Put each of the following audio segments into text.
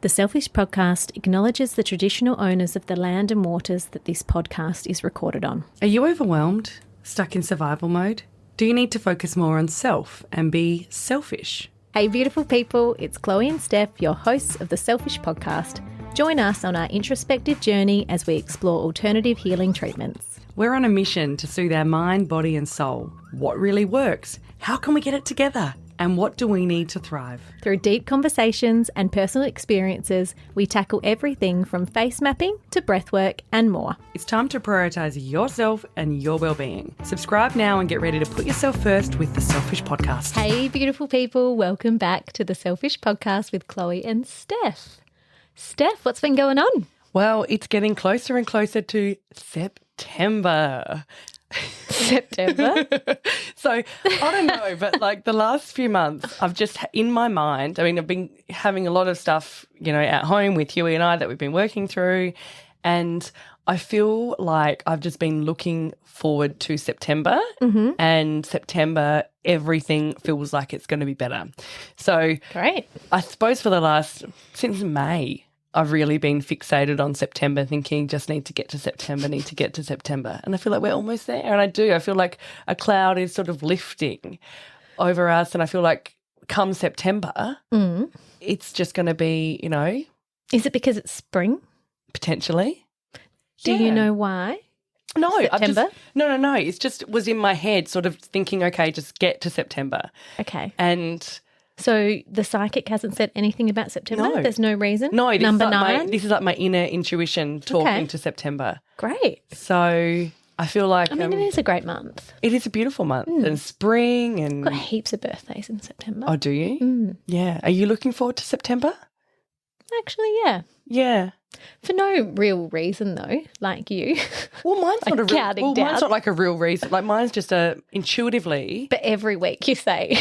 The Selfish Podcast acknowledges the traditional owners of the land and waters that this podcast is recorded on. Are you overwhelmed? Stuck in survival mode? Do you need to focus more on self and be selfish? Hey beautiful people, it's Chloe and Steph, your hosts of the Selfish Podcast. Join us on our introspective journey as we explore alternative healing treatments. We're on a mission to soothe our mind, body and soul. What really works? How can we get it together? And what do we need to thrive? Through deep conversations and personal experiences, we tackle everything from face mapping to breathwork and more. It's time to prioritise yourself and your well-being. Subscribe now and get ready to put yourself first with the Selfish Podcast. Hey beautiful people, welcome back to the Selfish Podcast with Chloe and Steph. Steph, what's been going on? Well, it's getting closer and closer to September. September? So, I don't know, but like the last few months, I've just, in my mind, I've been having a lot of stuff, at home with Huey and I that we've been working through. And I feel like I've just been looking forward to September. Mm-hmm. And September, everything feels like it's going to be better. So, Great. I suppose since May, I've really been fixated on September, thinking just need to get to September. And I feel like we're almost there. And I feel like a cloud is sort of lifting over us. And I feel like come September, it's just going to be, Is it because it's spring? potentially. Do you know why? No, September? No. It's just was in my head sort of thinking, okay, just get to September. Okay. And So the psychic hasn't said anything about September? No. There's no reason? no, this Number is like 9? this is like my inner intuition talking to September. Great. So I feel like it is a great month. it is a beautiful month and spring and Got heaps of birthdays in September. oh, do you? Mm. Yeah. Are you looking forward to September? Actually, yeah. Yeah. For no real reason though, like you. Well, mine's Like not a real. counting Well, mine's down. not like a real reason. Like mine's just intuitively. But every week you say,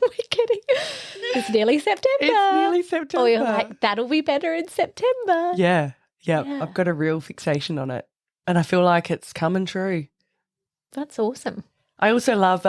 we're kidding. It's nearly September. It's nearly September. Or you're like, that'll be better in September. Yeah. Yeah. I've got a real fixation on it, and I feel like it's coming true. That's awesome. I also love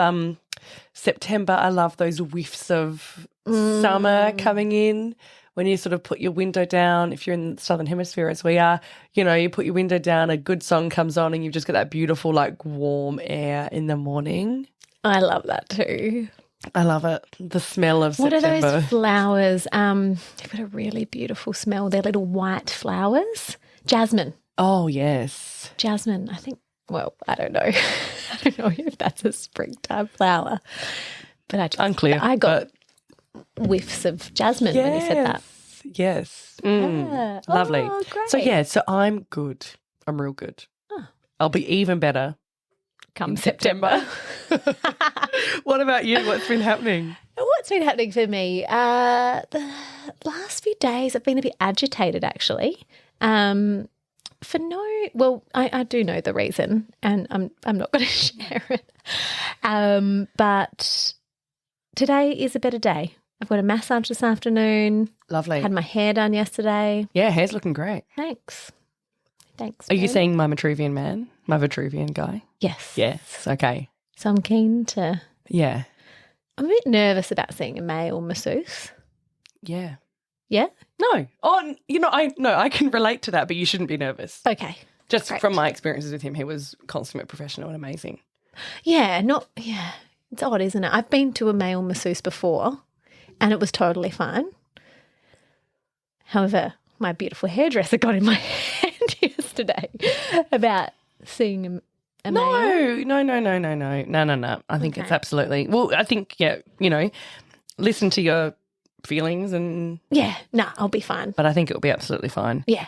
September. I love those whiffs of summer coming in. When you sort of put your window down, if you're in the Southern Hemisphere as we are, you put your window down, a good song comes on and you've just got that beautiful like warm air in the morning. I love that too. I love it. The smell of What September. are those flowers? They've got a really beautiful smell. They're little white flowers. Jasmine. Oh, yes. Jasmine, I think, well, I don't know. I don't know if that's a springtime flower. But Unclear. I got whiffs of jasmine when you said that. Yes. Yeah. Lovely. Oh, great. So I'm good. I'm real good. Oh. I'll be even better. Come September. What about you? What's been happening? What's been happening for me? The last few days I've been a bit agitated actually. I do know the reason and I'm not going to share it. But today is a better day. I've got a massage this afternoon. Lovely. Had my hair done yesterday. Yeah, hair's looking great. Thanks. Are you babe. seeing my Vitruvian man? My Vitruvian guy? Yes. Yes. Okay. So I'm keen to. Yeah. I'm a bit nervous about seeing a male masseuse. Yeah. Yeah. No. Oh, I can relate to that, but you shouldn't be nervous. Okay. Just Great. from my experiences with him, he was consummate professional and amazing. Yeah. It's odd, isn't it? I've been to a male masseuse before, and it was totally fine. However, my beautiful hairdresser got in my head yesterday about seeing a male. No. I think it's Okay. absolutely. Well, I think listen to your feelings Yeah, I'll be fine. but I think it will be absolutely fine. Yeah.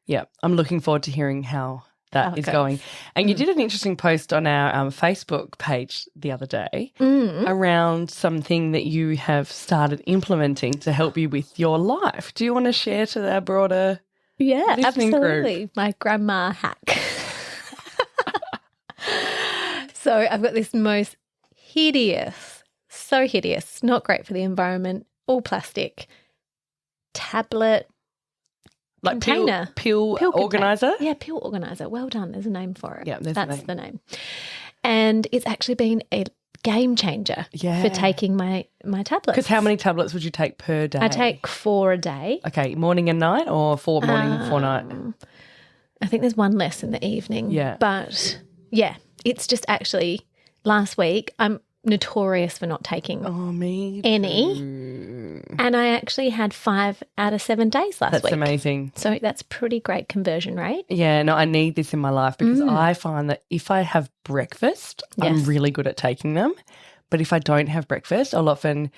Yeah, I'm looking forward to hearing how that How it is goes. going. And you did an interesting post on our Facebook page the other day around something that you have started implementing to help you with your life. Do you want to share to our broader Yeah, listening group? absolutely. My grandma hack. So I've got this most hideous, so hideous, not great for the environment, all plastic tablet Like container. pill Pill container. organizer? Yeah, pill organizer. Well done. There's a name for it. Yeah, there's a That's name. the name. And it's actually been a game changer for taking my tablets. Because how many tablets would you take per day? I take 4 a day. Okay, morning and night, or 4 morning, 4 night? I think there's one less in the evening. Yeah. But, yeah, it's just actually last week I'm notorious for not taking any. And I actually had 5 out of 7 days last week. That's amazing. So that's pretty great conversion rate. Yeah, no, I need this in my life because I find that if I have breakfast, I'm really good at taking them. But if I don't have breakfast, I'll often,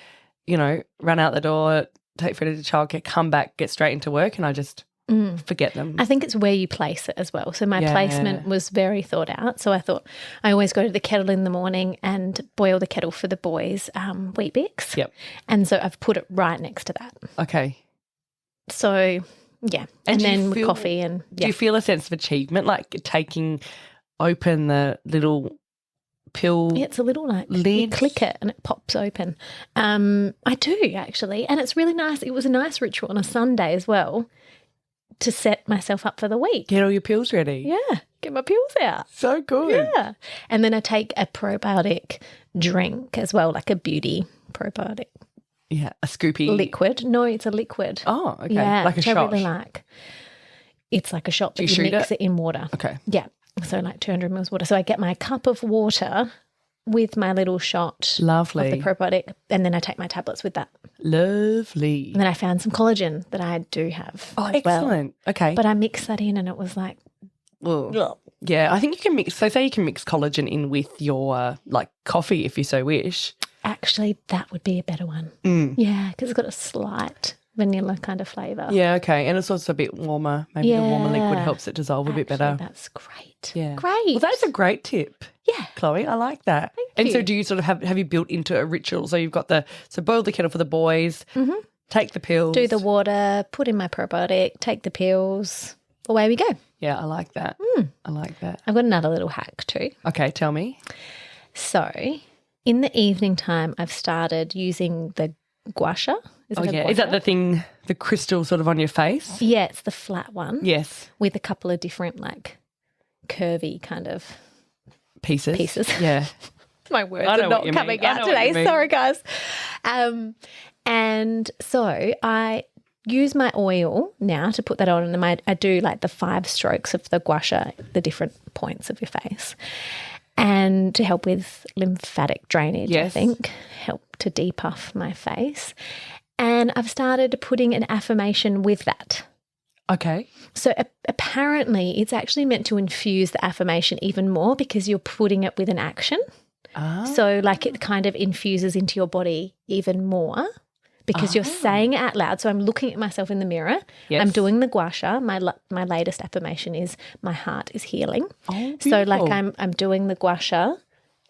run out the door, take Freddie to childcare, come back, get straight into work, and I just forget them. I think it's where you place it as well. So my placement was very thought out. So I thought I always go to the kettle in the morning and boil the kettle for the boys' Wheat Bix. Yep. And so I've put it right next to that. Okay. So, yeah. And then with coffee and Do you feel a sense of achievement, like taking open the little pill? Yeah, it's a little like lid. You click it and it pops open. I do actually. And it's really nice. It was a nice ritual on a Sunday as well, to set myself up for the week. Get all your pills ready. Yeah, get my pills out. So good. Yeah. And then I take a probiotic drink as well, like a beauty probiotic. Yeah, a scoopy. Liquid. No, it's a liquid. Oh, okay. Yeah, like a shot. I really like. It's like a shot, but you mix it in water. Okay. Yeah. So like 200 mils water. So I get my cup of water with my little shot Lovely. of the probiotic, and then I take my tablets with that. Lovely. And then I found some collagen that I do have. Oh, as excellent. Well. Okay. But I mixed that in and it was like, ugh. Yeah, I think you can mix. So say you can mix collagen in with your coffee if you so wish. Actually, that would be a better one. Yeah, because it's got a slight vanilla kind of flavour. Yeah, okay. And it's also a bit warmer. Maybe the warmer liquid helps it dissolve a bit better. That's great. Yeah. Great. Well, that's a great tip. Yeah. Chloe, I like that. Thank you. So do you sort of have you built into a ritual? So you've got boil the kettle for the boys, take the pills. Do the water, put in my probiotic, take the pills. Away we go. Yeah, I like that. I like that. I've got another little hack too. Okay, tell me. So in the evening time, I've started using the gua sha. Is that the thing, the crystal sort of on your face? Yeah, it's the flat one. Yes. With a couple of different curvy kind of pieces. Yeah. My words are not coming out today. Sorry, guys. And so I use my oil now to put that on, and I do like the 5 strokes of the gua sha, the different points of your face, and to help with lymphatic drainage, I think, help to depuff my face. And I've started putting an affirmation with that. Okay. So apparently it's actually meant to infuse the affirmation even more because you're putting it with an action. So it kind of infuses into your body even more because you're saying it out loud. So I'm looking at myself in the mirror. Yes. I'm doing the gua sha. My latest affirmation is my heart is healing. Oh, so I'm doing the gua sha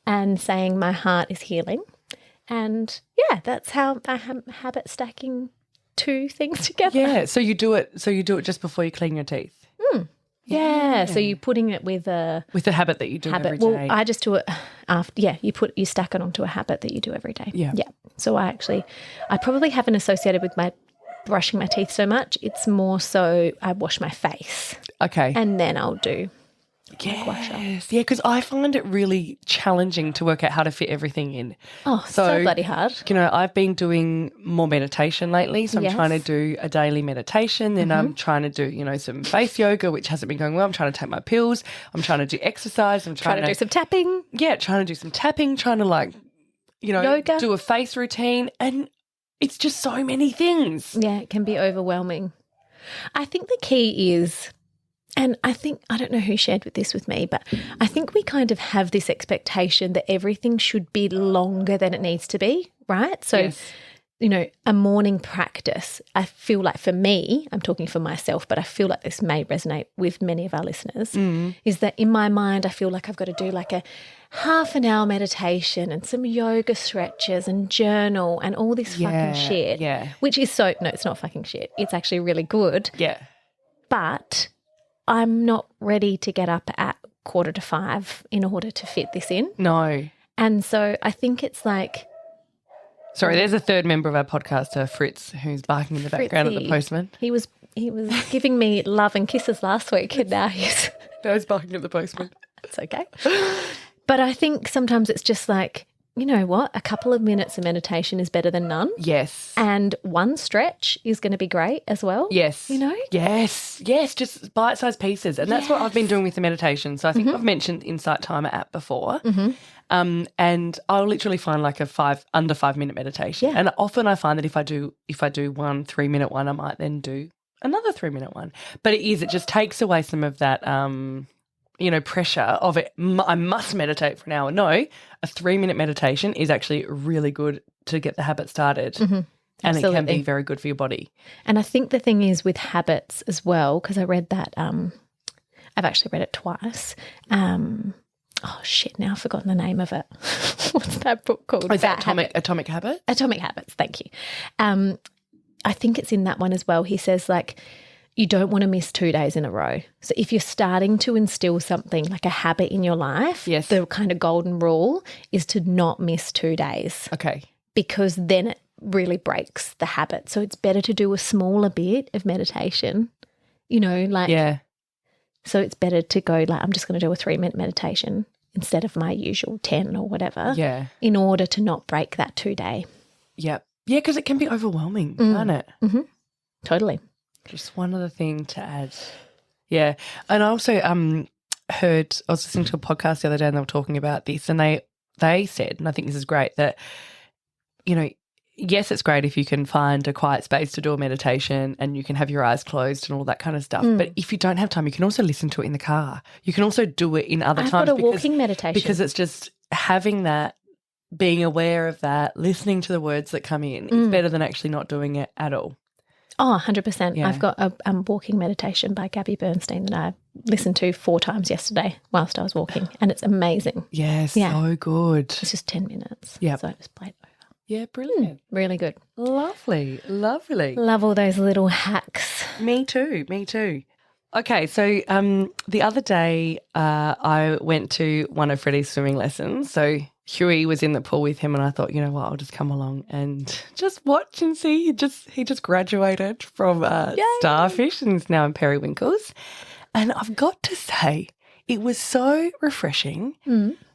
and saying my heart is healing. And yeah, that's how I habit stacking 2 things together. Yeah, so you do it just before you clean your teeth. Yeah, so you're putting it with a habit that you do every day. Well, I just do it after. Yeah, you stack it onto a habit that you do every day. Yeah. So I probably haven't associated with my brushing my teeth so much. It's more so I wash my face. Okay. And then I'll do. Yes. Yeah, because I find it really challenging to work out how to fit everything in. Oh, so bloody hard. I've been doing more meditation lately, so I'm trying to do a daily meditation. Then I'm trying to do, some face yoga, which hasn't been going well. I'm trying to take my pills. I'm trying to do exercise. I'm trying to do some tapping. Yeah, trying to do some tapping, trying to yoga. Do a face routine. And it's just so many things. Yeah, it can be overwhelming. I think the key is... And I don't know who shared this with me, but I think we kind of have this expectation that everything should be longer than it needs to be, right? So, a morning practice, I feel like for me, I'm talking for myself, but I feel like this may resonate with many of our listeners, is that in my mind I feel like I've got to do like a half an hour meditation and some yoga stretches and journal and all this fucking shit, which is no, it's not fucking shit. It's actually really good. Yeah. But I'm not ready to get up at 4:45 in order to fit this in. No. And so I think it's like... Sorry, there's a third member of our podcast, Fritz, who's barking in the background at the postman. He was giving me love and kisses last week and now he's barking at the postman. It's okay. But I think sometimes it's just like you know what? A couple of minutes of meditation is better than none. Yes. And one stretch is going to be great as well. Yes. You know? Yes. Yes. Just bite-sized pieces. And that's what I've been doing with the meditation. So I think I've mentioned Insight Timer app before. And I'll literally find like under 5 minute meditation. Yeah. And often I find that if I do 1 3-minute one, I might then do another 3-minute one. But it just takes away some of that pressure of it. I must meditate for an hour. No, a 3-minute meditation is actually really good to get the habit started. And it can be very good for your body. And I think the thing is with habits as well, because I read that, I've actually read it twice. Oh, shit, now I've forgotten the name of it. What's that book called? Is that Atomic Habits? Atomic Habits, thank you. I think it's in that one as well. He says, like, you don't want to miss 2 days in a row. So if you're starting to instill something like a habit in your life, yes, the kind of golden rule is to not miss 2 days. Okay. Because then it really breaks the habit. So it's better to do a smaller bit of meditation, Yeah. So it's better to go like, I'm just going to do a 3-minute meditation instead of my usual 10 or whatever. Yeah. In order to not break that 2-day. Yeah. Yeah, because it can be overwhelming, can't it? Totally. Just one other thing to add. Yeah. And I also I was listening to a podcast the other day and they were talking about this and they said, and I think this is great, that, yes, it's great if you can find a quiet space to do a meditation and you can have your eyes closed and all that kind of stuff. But if you don't have time, you can also listen to it in the car. You can also do it in other times. I've got a walking meditation. Because it's just having that, being aware of that, listening to the words that come in is better than actually not doing it at all. Oh, 100%. Yeah. I've got a walking meditation by Gabby Bernstein that I listened to 4 times yesterday whilst I was walking, and it's amazing. Yes, so good. It's just 10 minutes. Yeah. So I just played over. Yeah, brilliant. Really good. Lovely. Love all those little hacks. Me too. Okay, so the other day I went to one of Freddie's swimming lessons. So Huey was in the pool with him and I thought, you know what, I'll just come along and just watch and see. He just graduated from starfish and is now in periwinkles. And I've got to say, it was so refreshing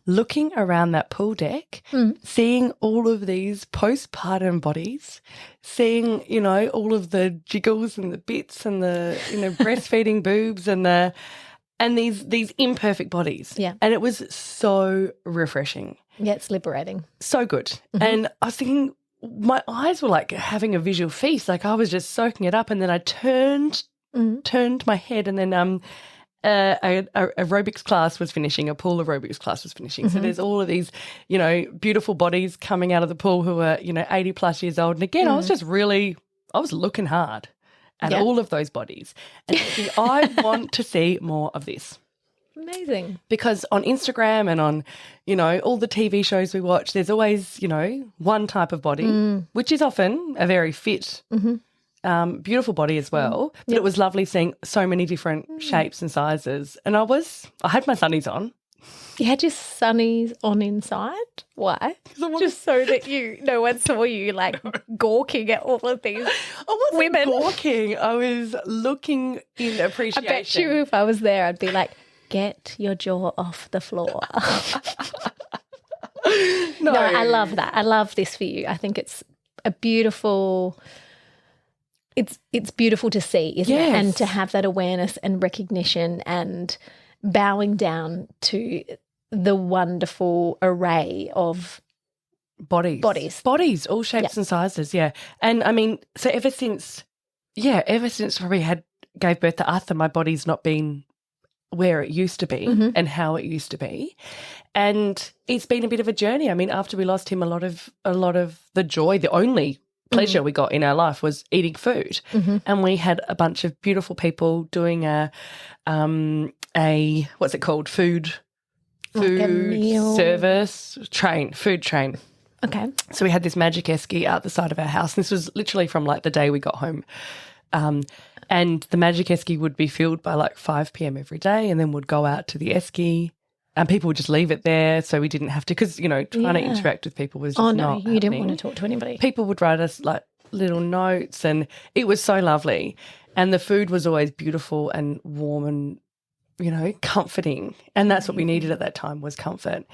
looking around that pool deck, seeing all of these postpartum bodies, seeing, all of the jiggles and the bits and the, breastfeeding boobs and these imperfect bodies. Yeah. And it was so refreshing. Yeah, it's liberating. So good. And I was thinking, my eyes were like having a visual feast. Like I was just soaking it up and then I turned my head and then a aerobics class was finishing, a pool aerobics class was finishing. So there's all of these, beautiful bodies coming out of the pool who are, 80 plus years old. And again, I was looking hard at all of those bodies and thinking, I want to see more of this. Amazing. Because on Instagram and on, all the TV shows we watch, there's always, one type of body, which is often a very fit, beautiful body as well. But it was lovely seeing so many different shapes and sizes. And I had my sunnies on. You had your sunnies on inside? Why? Just so that no one saw you like gawking at all of these women. Gawking. I was looking in appreciation. I bet you if I was there, I'd be like, get your jaw off the floor. No, I love that. I love this for you. I think it's a beautiful... It's beautiful to see, isn't it? And to have that awareness and recognition and bowing down to the wonderful array of bodies, all shapes and sizes, And I mean, so ever since probably gave birth to Arthur, my body's not been where it used to be and how it used to be. And it's been a bit of a journey. I mean, after we lost him, a lot of the joy, the only pleasure we got in our life was eating food. And we had a bunch of beautiful people doing a what's it called? Food service train, food train. Okay. So we had this magic esky out the side of our house. And this was literally from like the day we got home. And the magic esky would be filled by like 5 p.m. every day and then would go out to the esky and people would just leave it there so we didn't have to because, trying to interact with people was just not you didn't want to talk to anybody. People would write us like little notes and it was so lovely. And the food was always beautiful and warm and, comforting. And that's what we needed at that time was comfort.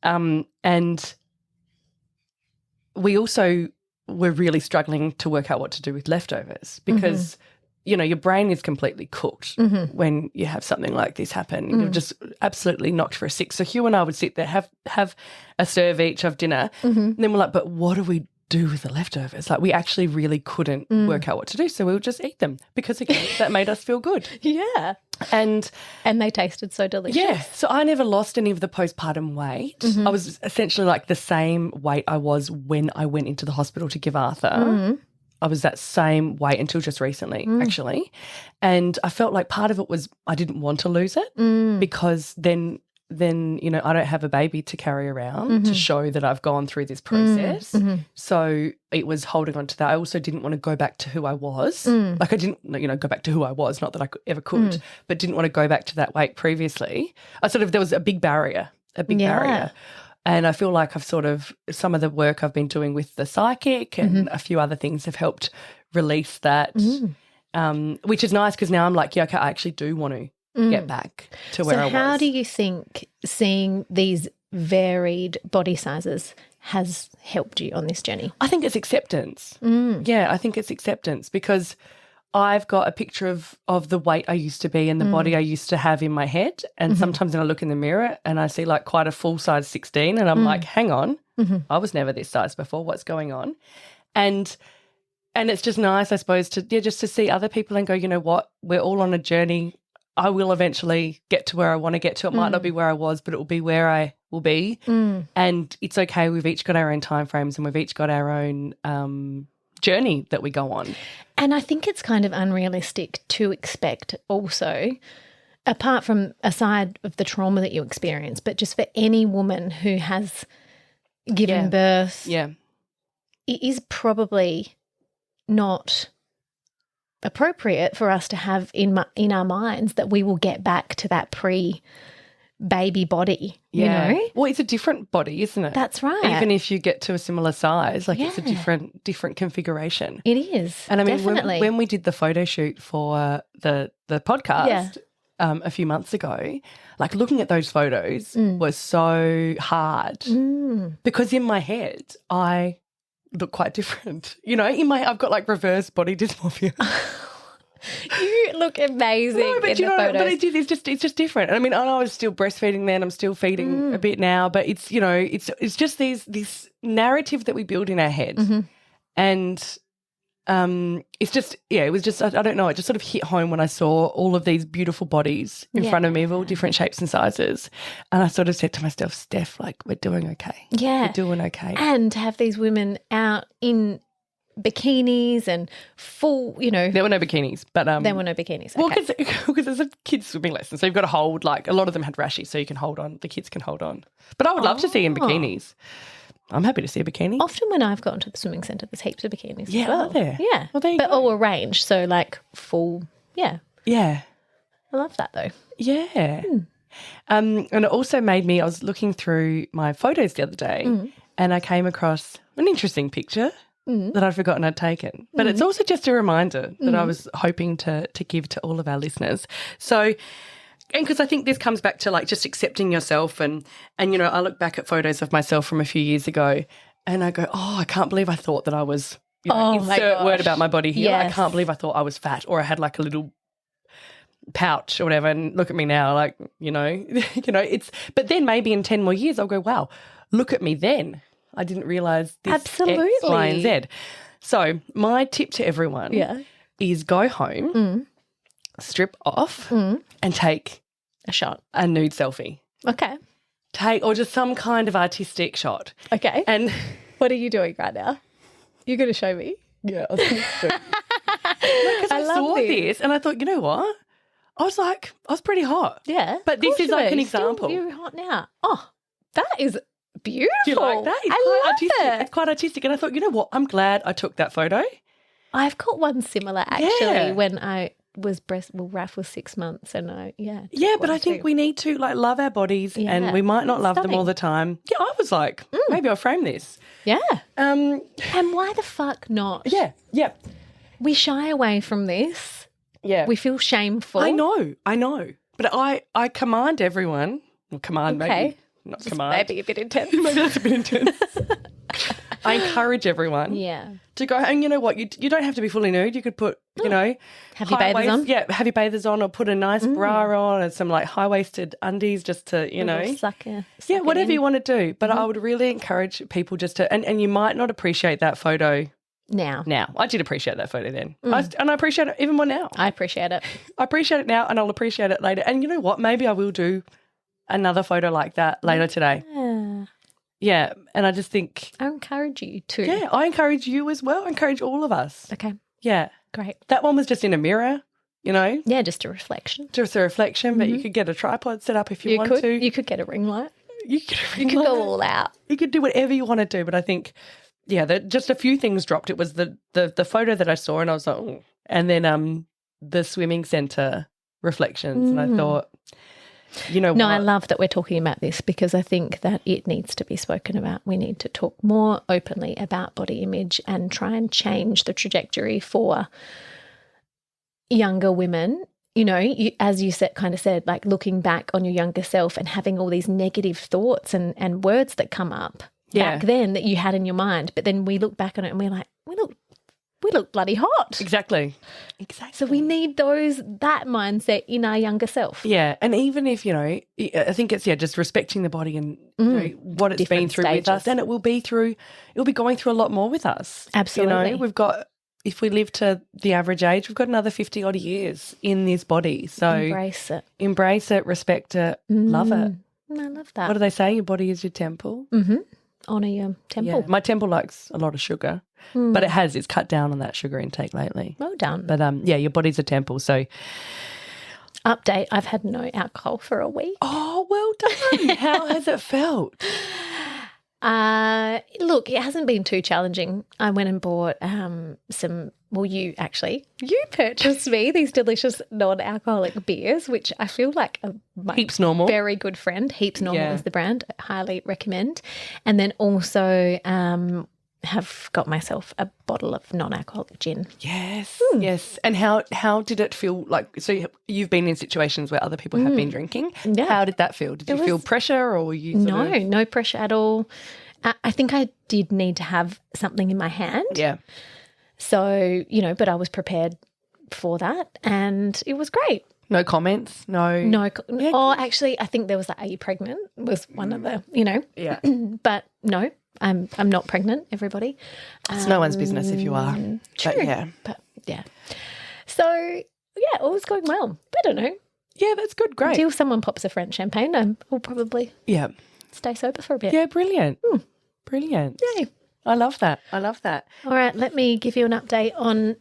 And we also were really struggling to work out what to do with leftovers because, you know, your brain is completely cooked when you have something like this happen. You're just absolutely knocked for a six. So Hugh and I would sit there, have a serve each of dinner, and then we're like, but what do we do with the leftovers? Like, we actually really couldn't work out what to do, so we would just eat them because, again, that made us feel good. Yeah. And they tasted so delicious. yeah, so I never lost any of the postpartum weight. I was essentially like the same weight I was when I went into the hospital to give Arthur. I was that same weight until just recently, actually. And I felt like part of it was I didn't want to lose it because then, you know, I don't have a baby to carry around to show that I've gone through this process. So it was holding on to that. I also didn't want to go back to who I was. Like, I didn't, you know, go back to who I was, not that I ever could, but didn't want to go back to that weight previously. There was a big barrier. And I feel like I've some of the work I've been doing with the psychic and a few other things have helped release that, which is nice because now I'm like, yeah, okay, I actually do want to get back to where I was. So how do you think seeing these varied body sizes has helped you on this journey? I think it's acceptance. Yeah, I think it's acceptance because I've got a picture of the weight I used to be and the body I used to have in my head, and sometimes when I look in the mirror and I see like quite a full size 16 and I'm like, hang on, I was never this size before. What's going on? And it's just nice, I suppose, just to see other people and go, you know what, we're all on a journey. I will eventually get to where I want to get to. It might not be where I was, but it will be where I will be. And it's okay. We've each got our own timeframes and we've each got our own journey that we go on. And I think it's kind of unrealistic to expect also, aside of the trauma that you experience, but just for any woman who has given birth, it is probably not appropriate for us to have in our minds that we will get back to that pre-baby body, you know? Well, it's a different body, isn't it? That's right. Even if you get to a similar size, like it's a different configuration. It is. And I mean, definitely. when we did the photo shoot for the podcast a few months ago, like looking at those photos was so hard because in my head I look quite different. You know, I've got like reverse body dysmorphia. You look amazing in the photos. But it's just different. I mean, I was still breastfeeding then. I'm still feeding a bit now, but it's, you know, it's just this narrative that we build in our head, and it's just it was just I don't know. It just sort of hit home when I saw all of these beautiful bodies in front of me of all different shapes and sizes, and I sort of said to myself, Steph, like, we're doing okay. Yeah, we're doing okay. And to have these women out in bikinis and full, you know. There were no bikinis, but there were no bikinis. Well, because there's a kids swimming lesson, so you've got to hold, like, a lot of them had rashies, so you can hold on. The kids can hold on. But I would love to see in bikinis. I'm happy to see a bikini. Often when I've gone to the swimming centre, there's heaps of bikinis. Yeah, as well. Are there? Yeah, well, there you but go. all arranged, so like full. Yeah, yeah. I love that though. Yeah. And it also made me. I was looking through my photos the other day, and I came across an interesting picture that I'd forgotten I'd taken. But it's also just a reminder that I was hoping to give to all of our listeners. So, and because I think this comes back to like just accepting yourself and you know, I look back at photos of myself from a few years ago and I go, oh, I can't believe I thought that I was, you know, insert word about my body here. Yes. I can't believe I thought I was fat or I had like a little pouch or whatever, and look at me now, like, you know, but then maybe in 10 more years I'll go, wow, look at me then. I didn't realise this. Absolutely. X, Y, and Z. So my tip to everyone is go home, strip off and take a shot, a nude selfie. Okay. Or just some kind of artistic shot. Okay. And what are you doing right now? You're going to show me? Yeah, I think so. Because I saw this and I thought, you know what? I was pretty hot. Yeah. But this is like an example. You're hot now. Oh, that is beautiful. Do you like that? It's I love artistic. it. It's quite artistic. And I thought, you know what? I'm glad I took that photo. I've got one similar actually when I was Raph was 6 months and but I think we need to like love our bodies and we might not love them all the time. Yeah, I was like, maybe I'll frame this. Yeah. And why the fuck not? Yeah. Yeah. We shy away from this. Yeah. We feel shameful. I know. But I command everyone, maybe, not just command. maybe a bit intense. Maybe that's a bit intense. I encourage everyone to go. And you know what? You don't have to be fully nude. You could put, you know, have your bathers on. Yeah, have your bathers on, or put a nice bra on and some like high-waisted undies just to, you know. Suck whatever in. you want to do. But I would really encourage people just to, and you might not appreciate that photo now. I did appreciate that photo then. And I appreciate it even more now. I appreciate it. I appreciate it now, and I'll appreciate it later. And you know what? Maybe I will do another photo like that later today. Yeah. And I just think, I encourage you to. Yeah, I encourage you as well. I encourage all of us. Okay. Yeah. Great. That one was just in a mirror, you know. Yeah, just a reflection. Just a reflection, but you could get a tripod set up if you want to. You could get a ring light. You could go all out. You could do whatever you want to do. But I think, just a few things dropped. It was the photo that I saw, and I was like, oh. And then the swimming centre reflections, and I thought, you know, I love that we're talking about this, because I think that it needs to be spoken about. We need to talk more openly about body image and try and change the trajectory for younger women. You know, as you kind of said, like looking back on your younger self and having all these negative thoughts and words that come up back then that you had in your mind. But then we look back on it and we're like, we look bloody hot. Exactly. So we need that mindset in our younger self. Yeah. And even if, you know, I think it's, just respecting the body and you know, what it's been through with us. And it'll be going through a lot more with us. Absolutely. You know, if we live to the average age, we've got another 50 odd years in this body. So embrace it, respect it, love it. I love that. What do they say? Your body is your temple. Honour your temple. Yeah. My temple likes a lot of sugar, but it's cut down on that sugar intake lately. Well done. But your body's a temple. So update, I've had no alcohol for a week. Oh, well done. How has it felt? Look, it hasn't been too challenging. I went and bought you purchased me these delicious non-alcoholic beers, which I feel like Heaps Normal. Very good friend. Heaps Normal is the brand. I highly recommend. And then also have got myself a bottle of non-alcoholic gin. Yes, yes. And how did it feel like? So you've been in situations where other people have been drinking. Yeah. How did that feel? Did you feel pressure, or were you no pressure at all? I think I did need to have something in my hand. Yeah. So, you know, but I was prepared for that, and it was great. No comments? No. Yeah. Oh, actually, I think there was like, are you pregnant? Was one of the, you know. Yeah. But no, I'm not pregnant, everybody. It's no one's business if you are. True. But yeah. So, yeah, all was going well. I don't know. Yeah, that's good. Great. Until someone pops a French champagne, I'll probably stay sober for a bit. Yeah, brilliant. Brilliant. Yay. I love that. All right, let me give you an update on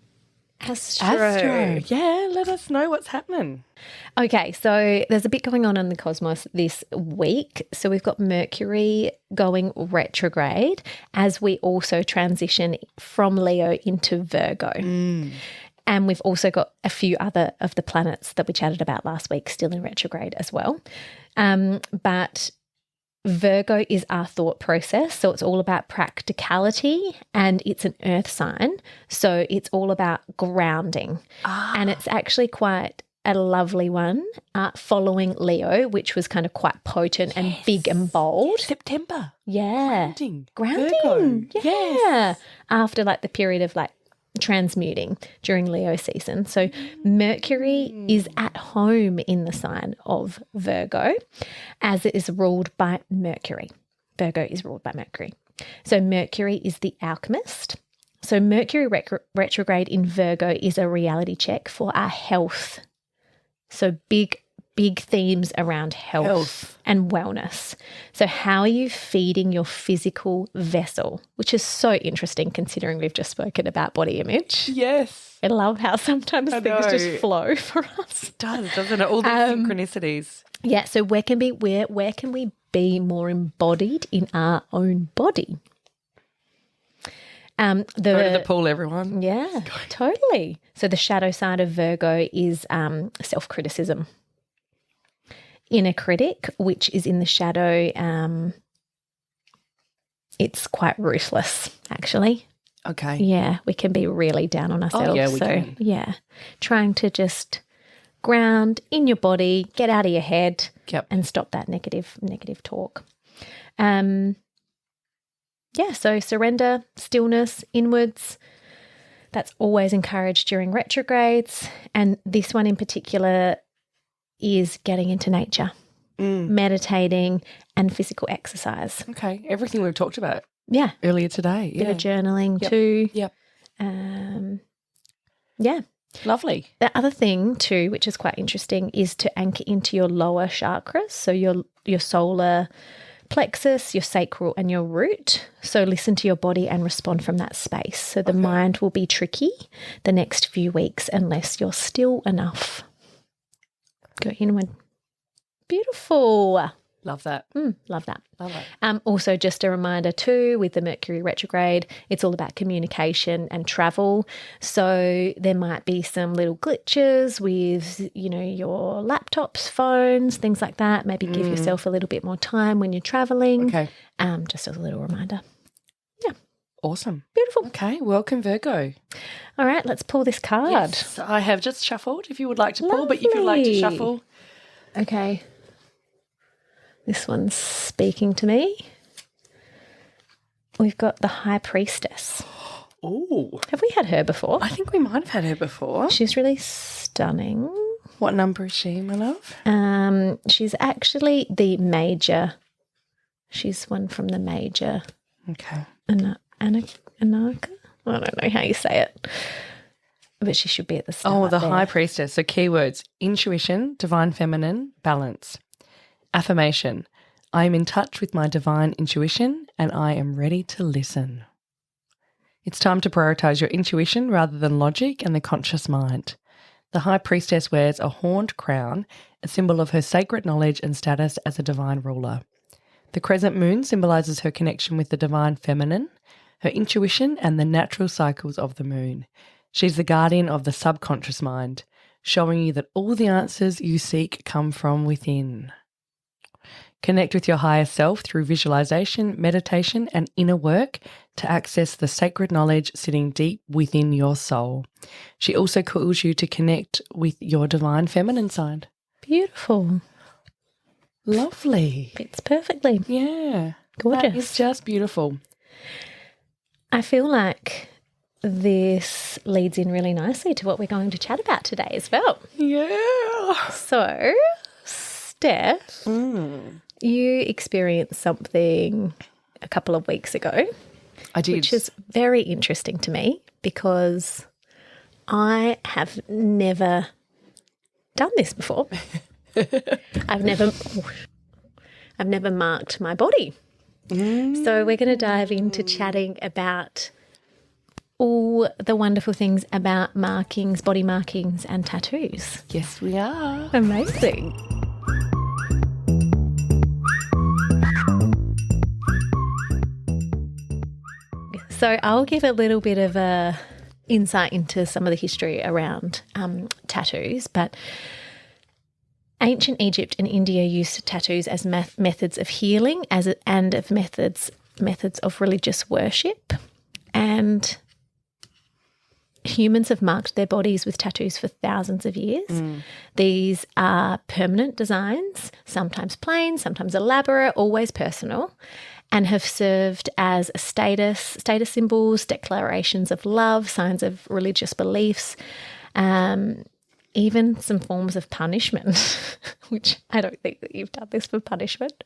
Astro. Yeah, let us know what's happening. Okay, so there's a bit going on in the cosmos this week. So we've got Mercury going retrograde as we also transition from Leo into Virgo. And we've also got a few other of the planets that we chatted about last week still in retrograde as well. But Virgo is our thought process, so it's all about practicality, and it's an earth sign, so it's all about grounding. And it's actually quite a lovely one following Leo, which was kind of quite potent and big and bold. September. Yeah. Grounding. Virgo. Yeah. Yes. After like the period of like transmuting during Leo season. So Mercury is at home in the sign of Virgo as it is ruled by Mercury. Virgo is ruled by Mercury. So Mercury is the alchemist. So Mercury retrograde in Virgo is a reality check for our health. So big themes around health and wellness. So how are you feeding your physical vessel, which is so interesting considering we've just spoken about body image. Yes. I love how sometimes things just flow for us. It does, doesn't it? All these synchronicities. Yeah, so where can we be more embodied in our own body? Go to the pool, everyone. Yeah, totally. So the shadow side of Virgo is self-criticism. Inner critic, which is in the shadow, it's quite ruthless, actually. Okay. Yeah, we can be really down on ourselves. Oh, yeah, we can. Yeah, trying to just ground in your body, get out of your head, and stop that negative talk. yeah, so surrender, stillness, inwards. That's always encouraged during retrogrades. And this one in particular is getting into nature, meditating and physical exercise. Okay. Everything we've talked about Yeah. earlier today. Bit of journaling too. Yep. Yeah. Lovely. The other thing too, which is quite interesting, is to anchor into your lower chakras. So your solar plexus, your sacral and your root. So listen to your body and respond from that space. So the mind will be tricky the next few weeks unless you're still enough. Go inward. Beautiful. Love that. Love that. Love it. Also, just a reminder too, with the Mercury retrograde, it's all about communication and travel. So there might be some little glitches with, your laptops, phones, things like that. Maybe give yourself a little bit more time when you're traveling. Okay. Just as a little reminder. Yeah. Awesome. Beautiful. Okay. Welcome, Virgo. All right, let's pull this card. Yes, I have just shuffled if you would like to pull, but if you'd like to shuffle. Okay. This one's speaking to me. We've got the High Priestess. Oh. Have we had her before? I think we might have had her before. She's really stunning. What number is she, my love? She's actually the major. She's one from the major. Okay. Anarka? I don't know how you say it. But she should be at the start. Oh, the there. High Priestess. So keywords: intuition, divine feminine, balance. Affirmation: I am in touch with my divine intuition and I am ready to listen. It's time to prioritize your intuition rather than logic and the conscious mind. The High Priestess wears a horned crown, a symbol of her sacred knowledge and status as a divine ruler. The crescent moon symbolizes her connection with the divine feminine, her intuition and the natural cycles of the moon. She's the guardian of the subconscious mind, showing you that all the answers you seek come from within. Connect with your higher self through visualization, meditation, and inner work to access the sacred knowledge sitting deep within your soul. She also calls you to connect with your divine feminine side. Beautiful. Lovely. Fits perfectly. Yeah. Gorgeous. That is just beautiful. I feel like this leads in really nicely to what we're going to chat about today as well. Yeah. So, Steph, you experienced something a couple of weeks ago. I did. Which is very interesting to me because I have never done this before. I've never marked my body. So we're going to dive into chatting about all the wonderful things about markings, body markings and tattoos. Yes, we are. Amazing. So I'll give a little bit of a insight into some of the history around tattoos, but ancient Egypt and India used tattoos as methods of healing and of methods of religious worship. And humans have marked their bodies with tattoos for thousands of years. These are permanent designs, sometimes plain, sometimes elaborate, always personal, and have served as a status symbols, declarations of love, signs of religious beliefs, even some forms of punishment, which I don't think that you've done this for punishment.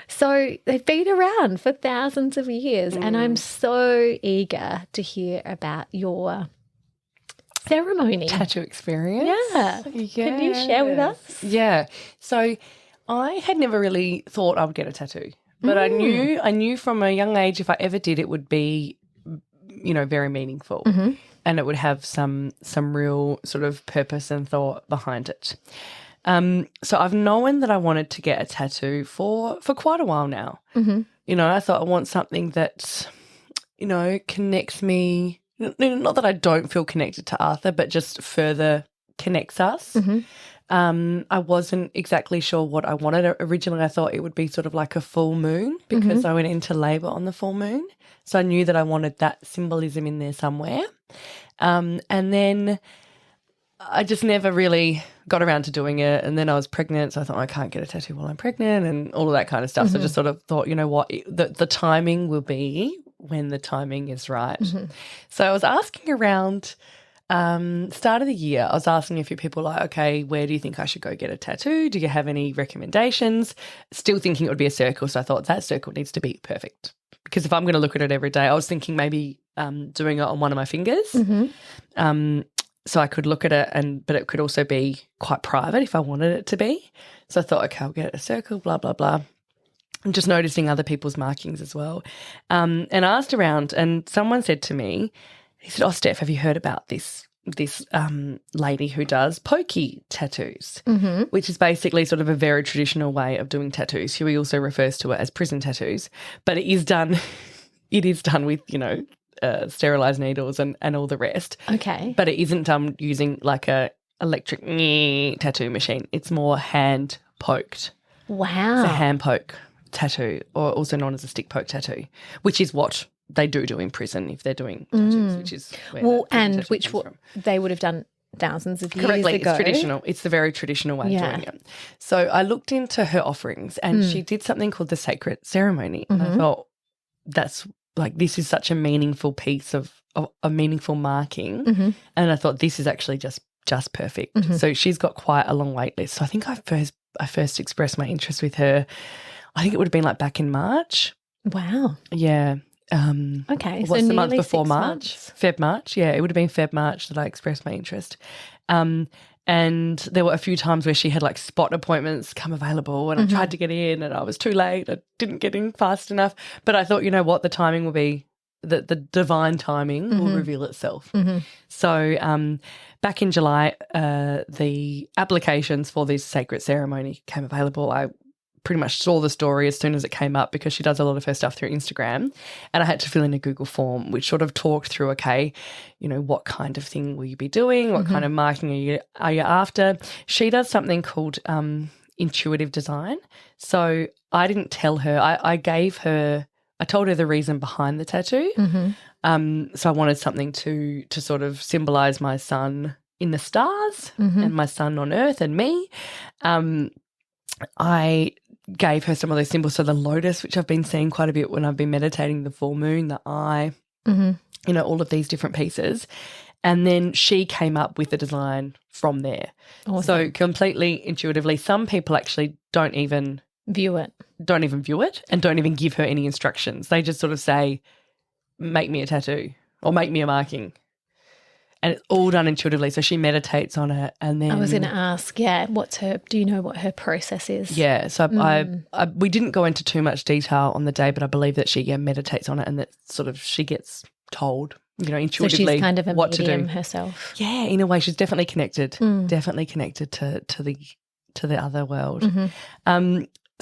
So they've been around for thousands of years, and I'm so eager to hear about your ceremony. Tattoo experience. Yeah. Can you share with us? Yeah. So I had never really thought I would get a tattoo, but I knew from a young age if I ever did, it would be, very meaningful, and it would have some real sort of purpose and thought behind it. So I've known that I wanted to get a tattoo for quite a while now. I thought I want something that, connects me. Not that I don't feel connected to Arthur, but just further connects us. I wasn't exactly sure what I wanted. Originally, I thought it would be sort of like a full moon because I went into labour on the full moon. So I knew that I wanted that symbolism in there somewhere. And then I just never really got around to doing it. And then I was pregnant, so I thought I can't get a tattoo while I'm pregnant and all of that kind of stuff. So I just sort of thought, you know what, the timing will be when the timing is right. So I was asking around start of the year, I was asking a few people like, okay, where do you think I should go get a tattoo? Do you have any recommendations? Still thinking it would be a circle. So I thought that circle needs to be perfect. Because if I'm going to look at it every day, I was thinking maybe doing it on one of my fingers. So I could look at it, but it could also be quite private if I wanted it to be. So I thought, okay, I'll get a circle, blah, blah, blah. I'm just noticing other people's markings as well. And I asked around, and someone said to me, he said, oh, Steph, have you heard about this lady who does pokey tattoos, which is basically sort of a very traditional way of doing tattoos. He also refers to it as prison tattoos, but it is done with, sterilized needles and all the rest. Okay. But it isn't done using like a electric tattoo machine. It's more hand poked. Wow. It's a hand poke tattoo, or also known as a stick poke tattoo, which is what they do in prison if they're doing tattoos, which is where and which they would have done thousands of years Correctly, ago. It's traditional. It's the very traditional way of doing it. So I looked into her offerings, and she did something called the sacred ceremony. And I thought that's like, this is such a meaningful piece of a meaningful marking, and I thought this is actually just perfect. So she's got quite a long wait list. So I think I first expressed my interest with her, I think it would have been like back in March. Wow. Yeah. Okay, what's so the month before 6 March? months. Feb, March. Yeah, it would have been Feb, March that I expressed my interest. And there were a few times where she had like spot appointments come available, and I tried to get in and I was too late. I didn't get in fast enough. But I thought, you know what, the timing will be, the divine timing will reveal itself. So back in July, the applications for this sacred ceremony came available. I pretty much saw the story as soon as it came up, because she does a lot of her stuff through Instagram, and I had to fill in a Google form which sort of talked through, okay, what kind of thing will you be doing? What kind of marketing are you after? She does something called intuitive design. So I didn't tell her. I told her the reason behind the tattoo. So I wanted something to sort of symbolize my sun in the stars and my sun on earth and me. I gave her some of those symbols. So the lotus, which I've been seeing quite a bit when I've been meditating, the full moon, the eye, all of these different pieces. And then she came up with the design from there. Awesome. So completely intuitively. Some people actually don't even view it and don't even give her any instructions. They just sort of say, make me a tattoo or make me a marking. And it's all done intuitively. So she meditates on it, and then I was going to ask, do you know what her process is? Yeah. So we didn't go into too much detail on the day, but I believe that she meditates on it, and that sort of she gets told, intuitively, so she's kind of a what to medium do herself. Yeah, in a way, she's definitely connected. Definitely connected to the other world.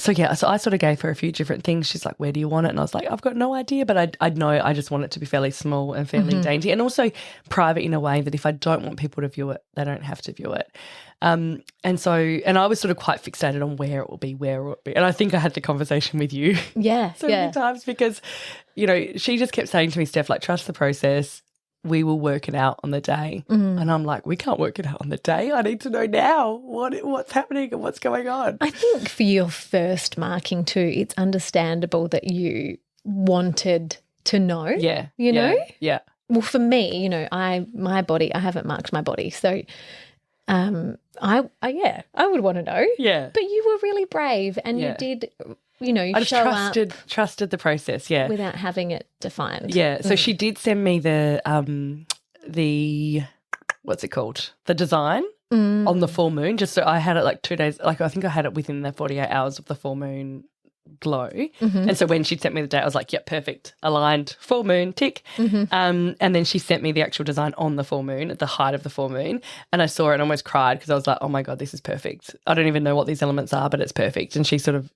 So I sort of gave her a few different things. She's like, where do you want it? And I was like, I've got no idea, but I know I just want it to be fairly small and fairly dainty, and also private in a way that if I don't want people to view it, they don't have to view it. And I was sort of quite fixated on where it will be. And I think I had the conversation with you so many times, because, she just kept saying to me, Steph, like, trust the process. We will work it out on the day. And I'm like, we can't work it out on the day. I need to know now what's happening and what's going on. I think for your first marking too, it's understandable that you wanted to know. Yeah. Yeah. Well, for me, my body, I haven't marked my body. So I would want to know. Yeah. But you were really brave, and you did, I just trusted the process, without having it defined. Yeah. So she did send me the what's it called? The design on the full moon. Just so I had it like 2 days. Like, I think I had it within the 48 hours of the full moon glow. And so when she sent me the date, I was like, yep, perfect, aligned, full moon, tick. And then she sent me the actual design on the full moon, at the height of the full moon, and I saw it and almost cried, because I was like, oh my God, this is perfect. I don't even know what these elements are, but it's perfect. And she sort of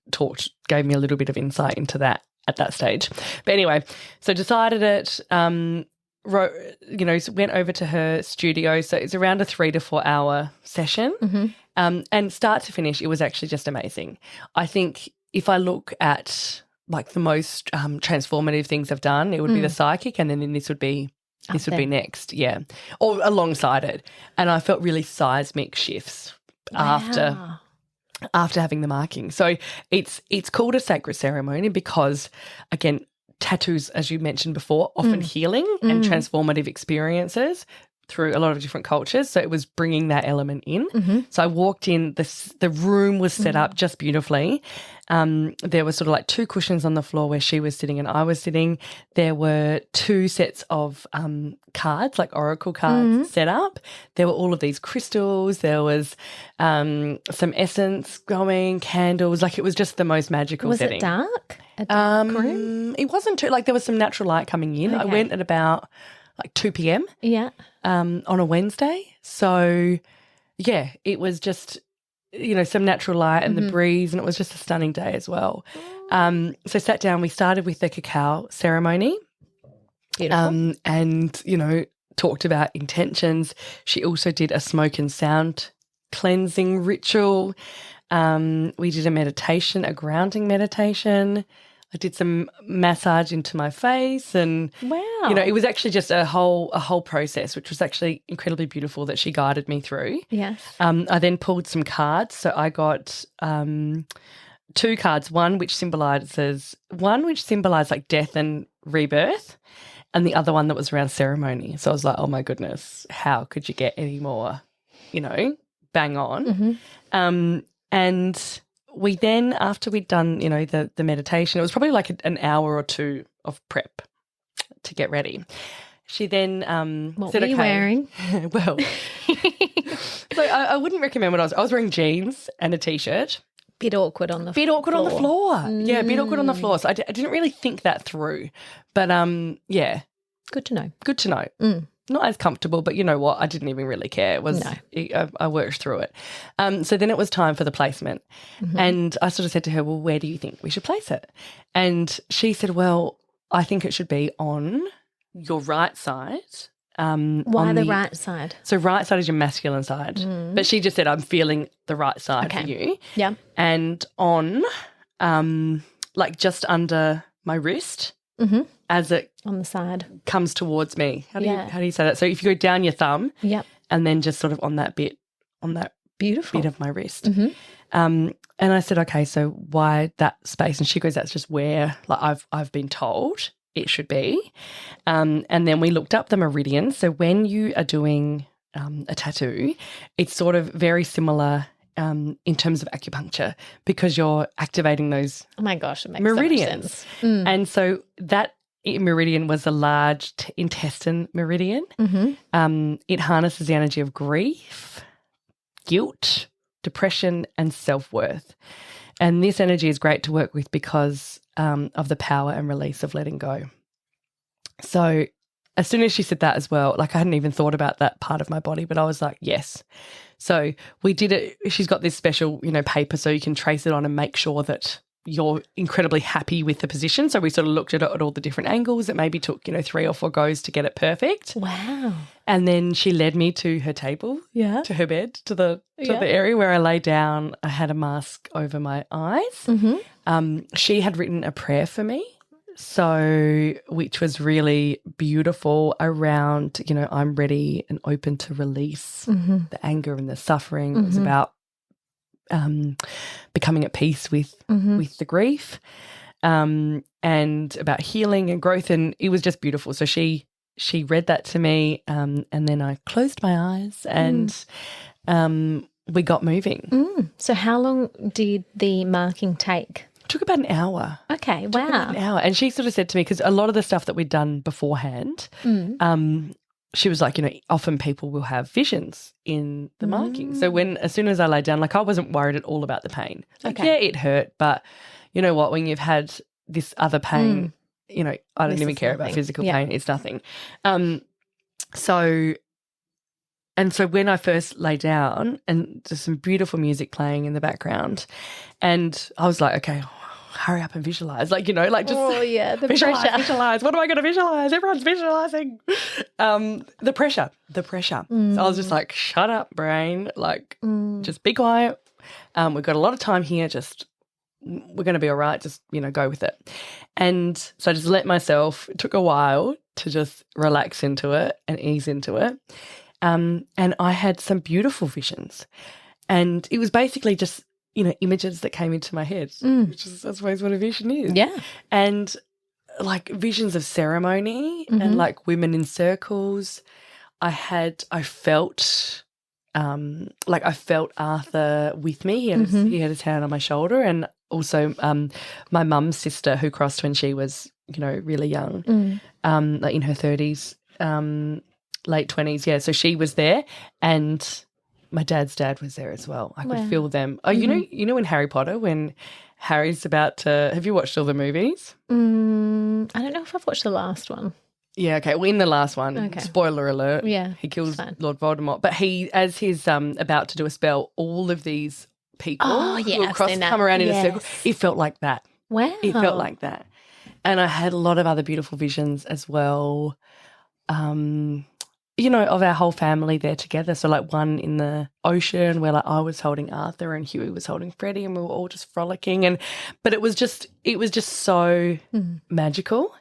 gave me a little bit of insight into that at that stage. But anyway, so decided it, went over to her studio. So it's around a 3 to 4 hour session. And start to finish, it was actually just amazing. I think if I look at like the most transformative things I've done, it would be the psychic, and then this would be This would be next, yeah, or alongside it. And I felt really seismic shifts after having the marking. So it's called a sacred ceremony because, again, tattoos, as you mentioned before, often healing and transformative experiences through a lot of different cultures. So it was bringing that element in. So I walked in, the room was set up just beautifully. There were sort of like 2 cushions on the floor where she was sitting and I was sitting. There were 2 sets of cards, like oracle cards set up. There were all of these crystals. There was some essence going, candles. Like it was just the most magical setting. Was it dark? A dark room? It wasn't too, like there was some natural light coming in. I went at about like 2 p.m. Yeah. On a Wednesday. So, yeah, it was just, some natural light and the breeze, and it was just a stunning day as well. So sat down, we started with the cacao ceremony. Beautiful. And, talked about intentions. She also did a smoke and sound cleansing ritual. We did a meditation, a grounding meditation. I did some massage into my face and, it was actually just a whole process, which was actually incredibly beautiful that she guided me through. Yes. I then pulled some cards. So I got 2 cards, one which symbolizes like death and rebirth, and the other one that was around ceremony. So I was like, oh my goodness, how could you get any more, bang on? And we then, after we'd done, the meditation, it was probably like an hour or 2 of prep to get ready. She then what said, were you wearing? Well, so I wouldn't recommend what I was wearing jeans and a T-shirt. Bit awkward on the floor. Yeah, bit awkward on the floor. So I didn't really think that through. But, yeah. Good to know. Good to know. Not as comfortable, but you know what? I didn't even really care. It was I worked through it. So then it was time for the placement. And I sort of said to her, well, where do you think we should place it? And she said, well, I think it should be on your right side. Why the right side? So right side is your masculine side. But she just said, I'm feeling the right side for you. Yeah. And on like just under my wrist. As it on the side comes towards me. How do you say that? So if you go down your thumb, and then just sort of on that beautiful bit of my wrist. And I said, okay, so why that space? And she goes, that's just where like I've been told it should be. And then we looked up the meridian. So when you are doing a tattoo, it's sort of very similar. In terms of acupuncture, because you're activating those it makes meridians. So much sense. And so that meridian was a large intestine meridian. It harnesses the energy of grief, guilt, depression, and self-worth. And this energy is great to work with because of the power and release of letting go. So as soon as she said that as well, like I hadn't even thought about that part of my body, but I was like, yes. So we did it. She's got this special, paper so you can trace it on and make sure that you're incredibly happy with the position. So we sort of looked at it at all the different angles. It maybe took, 3 or 4 goes to get it perfect. Wow. And then she led me to her table, to her bed, to the area where I lay down. I had a mask over my eyes. She had written a prayer for me. So, which was really beautiful around, I'm ready and open to release the anger and the suffering. It was about becoming at peace with the grief and about healing and growth. And it was just beautiful. So she read that to me and then I closed my eyes and we got moving. So how long did the marking take? Took about an hour. Okay, wow. About an hour. And she sort of said to me, because a lot of the stuff that we'd done beforehand, she was like, often people will have visions in the marking. So as soon as I lay down, like I wasn't worried at all about the pain. Like, yeah, it hurt, but you know what, when you've had this other pain, I don't even care about physical pain. It's nothing. So when I first lay down and there's some beautiful music playing in the background and I was like, okay, hurry up and visualize. Like, just the visualize. What am I going to visualize? Everyone's visualizing. The pressure. So I was just like, shut up, brain. Like, just be quiet. We've got a lot of time here. We're going to be all right. Just, go with it. And so I just let myself, it took a while to just relax into it and ease into it. And I had some beautiful visions. And it was basically just, images that came into my head, which is, I suppose, what a vision is. Yeah. And like visions of ceremony and like women in circles. I felt Arthur with me. He had his hand on my shoulder, and also my mum's sister, who crossed when she was, really young, like in her 30s, late 20s. Yeah, so she was there, and my dad's dad was there as well. I could feel them. Oh, you know in Harry Potter when Harry's about to. Have you watched all the movies? I don't know if I've watched the last one. Yeah, okay. Well, in the last one, spoiler alert, he kills Lord Voldemort. But as he's about to do a spell, all of these people who come around in a circle. It felt like that. Wow. It felt like that. And I had a lot of other beautiful visions as well, of our whole family there together. So like one in the ocean where like I was holding Arthur and Huey was holding Freddie, and we were all just frolicking. But it was just so magical.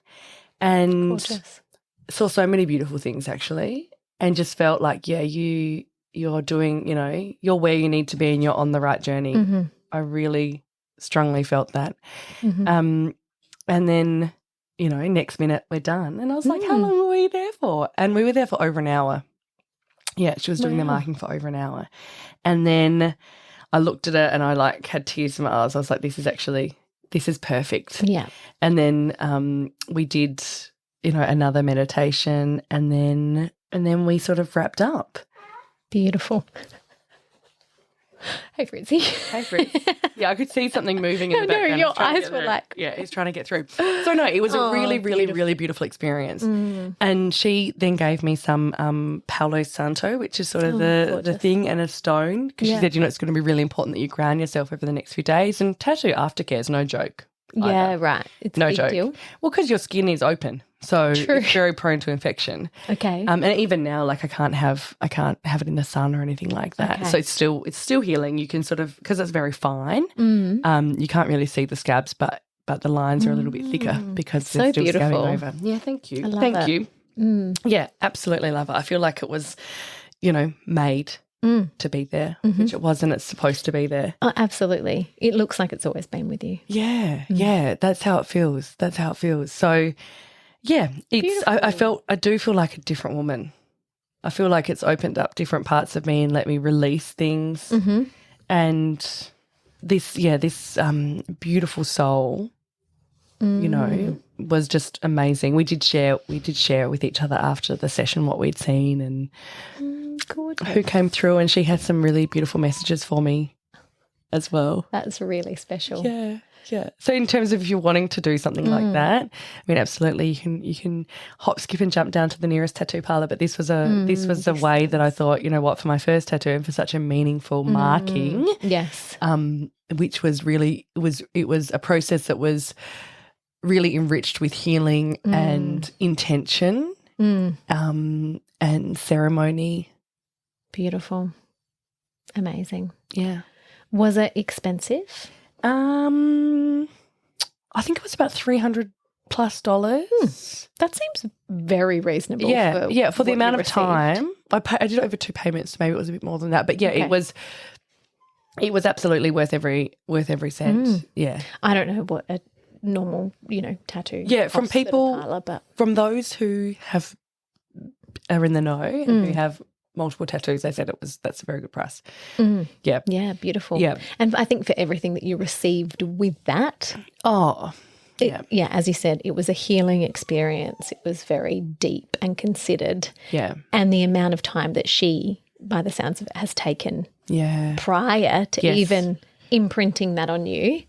And gorgeous. Saw so many beautiful things actually, and just felt like, you're doing, you're where you need to be and you're on the right journey. I really strongly felt that. And then, next minute we're done. And I was like, how long were we there for? And we were there for over an hour. Yeah, she was doing the marking for over an hour. And then I looked at it and I like had tears in my eyes. I was like, this is perfect. Yeah. And then we did, another meditation, and then we sort of wrapped up. Beautiful. Hey, Fritzy. Hey, Fritz. Yeah, I could see something moving in the background. No, your eyes were like... Yeah, he's trying to get through. So, no, it was a really, really, really beautiful experience. And she then gave me some Palo Santo, which is sort of the thing, and a stone, because she said, it's going to be really important that you ground yourself over the next few days. And tattoo aftercare is no joke. Yeah, either. right. It's no a big joke. deal. Well, because your skin is open, so it's very prone to infection. Okay. And even now, like I can't have it in the sun or anything like that. Okay. So it's still healing. You can sort of, because it's very fine. You can't really see the scabs, but the lines are a little bit thicker because they're still scabbing over. Yeah, thank you. Thank you. Yeah, absolutely love it. I feel like it was, made to be there, which it wasn't. It's supposed to be there. Oh, absolutely. It looks like it's always been with you. Yeah, yeah. That's how it feels. So, yeah, I do feel like a different woman. I feel like it's opened up different parts of me and let me release things. And this beautiful soul, was just amazing. We did share with each other after the session what we'd seen and who came through, and she had some really beautiful messages for me as well. That's really special. Yeah. Yeah. So in terms of if you're wanting to do something like that, I mean, absolutely, you can hop, skip, and jump down to the nearest tattoo parlor. But this was a way that I thought, for my first tattoo and for such a meaningful marking, yes, which was really it was a process that was really enriched with healing and intention, and ceremony. Beautiful, amazing. Yeah. Was it expensive? I think it was about $300+. That seems very reasonable. Yeah, for the amount of time. I did it over 2 payments, so maybe it was a bit more than that. But yeah, it was absolutely worth every cent. Yeah. I don't know what a normal, tattoo. Yeah, from people, parlor, but from those who are in the know and who have multiple tattoos, they said that's a very good price. Yeah. Yeah, beautiful. Yeah. And I think for everything that you received with that. Yeah, as you said, it was a healing experience. It was very deep and considered. Yeah. And the amount of time that she, by the sounds of it, has taken prior to even imprinting that on you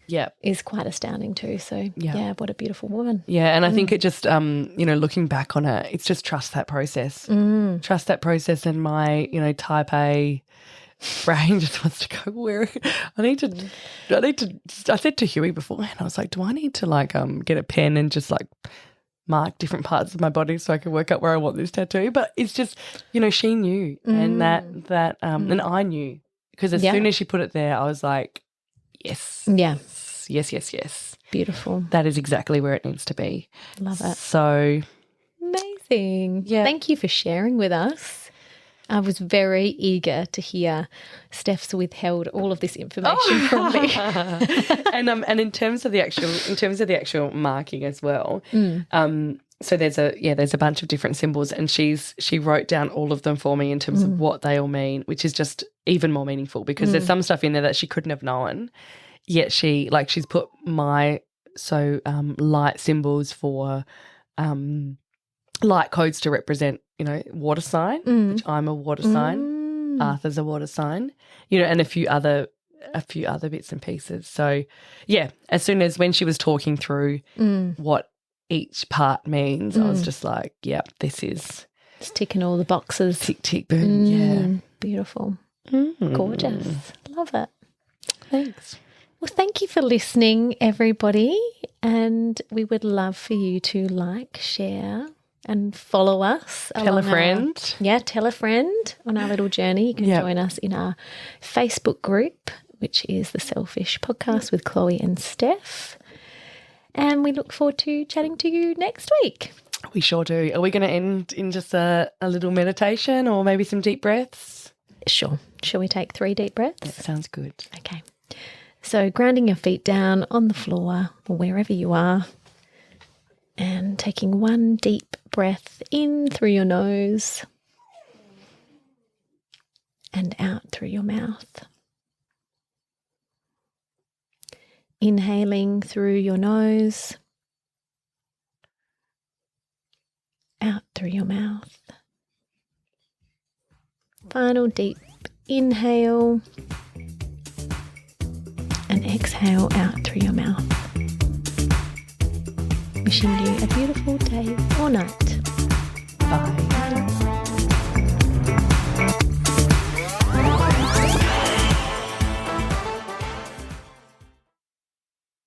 is quite astounding too. So, what a beautiful woman. Yeah, and I think it just, looking back on it, it's just trust that process. Trust that process, and my, type A brain just wants to go, where I said to Huey before, and I was like, do I need to get a pen and just mark different parts of my body so I can work out where I want this tattoo? But it's just, she knew, and that and I knew, because as soon as she put it there, I was like, yes. Yeah. Yes. Beautiful. That is exactly where it needs to be. Love it. So amazing. amazing. Yeah. Thank you for sharing with us. I was very eager to hear Steph's withheld all of this information from me. And in terms of the actual marking as well, so there's a bunch of different symbols, and she wrote down all of them for me in terms of what they all mean, which is just even more meaningful because there's some stuff in there that she couldn't have known. Yet she's put my light symbols for light codes to represent, water sign, which I'm a water sign. Arthur's a water sign, and a few other bits and pieces. So, yeah, as soon as when she was talking through what each part means, I was just like, yep, this is. It's ticking all the boxes. Tick, tick, boom, yeah. Beautiful. Gorgeous. Love it. Thanks. Well, thank you for listening, everybody. And we would love for you to like, share and follow us. Tell a friend. Tell a friend on our little journey. You can join us in our Facebook group, which is The Selfish Podcast with Chloe and Steph. And we look forward to chatting to you next week. We sure do. Are we going to end in just a little meditation or maybe some deep breaths? Sure. Shall we take 3 deep breaths? That sounds good. Okay. So grounding your feet down on the floor or wherever you are, and taking 1 deep breath in through your nose and out through your mouth. Inhaling through your nose, out through your mouth. Final deep inhale and exhale out through your mouth. Wishing you a beautiful day or night. Bye.